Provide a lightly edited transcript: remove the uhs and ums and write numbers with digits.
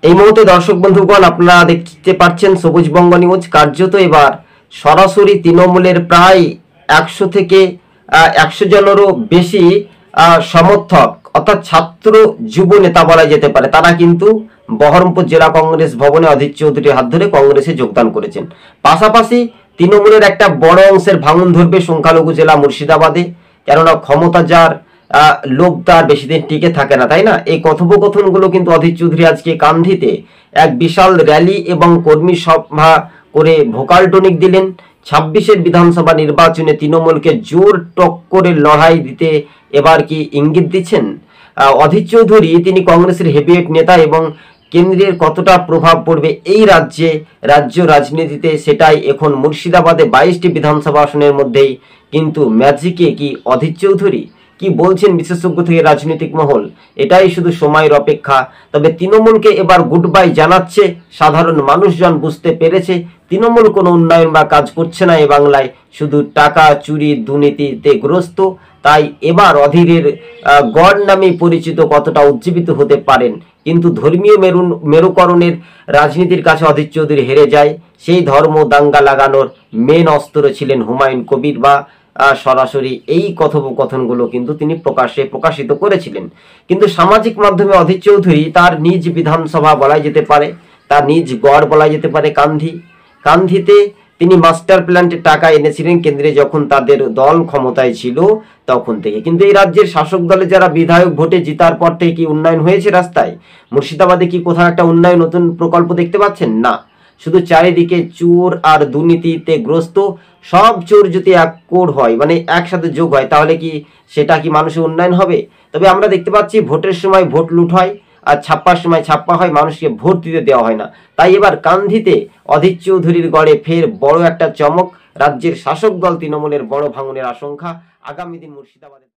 এই মুহূর্তে দর্শক বন্ধুগণ আপনারা দেখতে পাচ্ছেন সবুজবঙ্গ নিউজ কার্যত এবার সরাসরি তৃণমূলের প্রায় 100 থেকে 100 জনেরও বেশি সমর্থক অর্থাৎ ছাত্র যুব নেতা বলা যেতে পারে, তারা কিন্তু বহরমপুর জেলা কংগ্রেস ভবনে অধীর চৌধুরীর হাত ধরে কংগ্রেসে যোগদান করেছেন। পাশাপাশি তৃণমূলের একটা বড় অংশের ভাঙন ধরবে সংখ্যালঘু জেলা মুর্শিদাবাদে, কেননা ক্ষমতা যার লোভ তার বেশি দিন টিকে থাকে না, তাই না? এই কথোপকথনগুলো কিন্তু অধীর চৌধুরী আজকে কান্ধিতে এক বিশাল র্যালি এবং কর্মী সভা করে ভোকাল টনিক দিলেন। 26-এর বিধানসভা নির্বাচনে তৃণমূলকে জোর টক্করের লড়াই দিতে এবার কি ইঙ্গিত দিচ্ছেন অধীর চৌধুরী? তিনি কংগ্রেসের হেভিওয়েট নেতা এবং কেন্দ্রের কতটা প্রভাব পড়বে এই রাজ্য রাজনীতিতে, সেটাই এখন মুর্শিদাবাদে 22টি বিধানসভা আসনের মধ্যেই কিন্তু ম্যাজিকে কি অধীর চৌধুরী কি বলছেন বিশেষজ্ঞ থেকে রাজনৈতিক মহল, এটাই শুধু সময়ের অপেক্ষা। তবে তৃণমূলকে এবার গুড বাই জানাচ্ছে সাধারণ মানুষজন, বুঝতে পেরেছে তৃণমূল কোনো উন্নয়ন বা কাজ করছে না এ বাংলায়, শুধু টাকা চুরি দুর্নীতিতে গ্রস্ত। তাই এবার অধীরের গড় নামে পরিচিত কতটা উজ্জীবিত হতে পারেন, কিন্তু ধর্মীয় মেরুকরণের রাজনীতির কাছে অধীর চৌধুরী হেরে যায়। সেই ধর্ম দাঙ্গা লাগানোর মেন অস্ত্র ছিলেন হুমায়ুন কবির, বা সরাসরি এই কথোপকথনগুলো কিন্তু তিনি প্রকাশিত করেছিলেন। কিন্তু সামাজিক মাধ্যমে অধীর চৌধুরী তার নিজ বিধানসভা বলা যেতে পারে, তার নিজ গড় বলা যেতে পারে কান্ধিতে তিনি মাস্টার প্ল্যান্টের টাকা এনেছিলেন কেন্দ্রে যখন তাদের দল ক্ষমতায় ছিল তখন থেকে। কিন্তু এই রাজ্যের শাসক দলে যারা বিধায়ক ভোটে জিতার পর থেকে কি উন্নয়ন হয়েছে রাস্তায়? মুর্শিদাবাদে কি কোথাও একটা উন্নয়ন নতুন প্রকল্প দেখতে পাচ্ছেন? না, শুধু চারিদিকে চোর আর দুর্নীতিতে গ্রস্ত। সব চোর যদি এক কোড হয়, মানে একসাথে যোগ হয়, তাহলে কি সেটা কি মানুষের উন্নয়ন হবে? তবে আমরা দেখতে পাচ্ছি ভোটের সময় ভোট লুট হয় আর ছাপ্পার সময় ছাপ্পা হয়, মানুষকে ভোট দিতে দেওয়া হয় না। তাই এবার কান্ধিতে অধীর চৌধুরীর গড়ে ফের বড় একটা চমক। রাজ্যের শাসক দল তৃণমূলের বড় ভাঙনের আশঙ্কা। আগামী দিন মুর্শিদাবাদে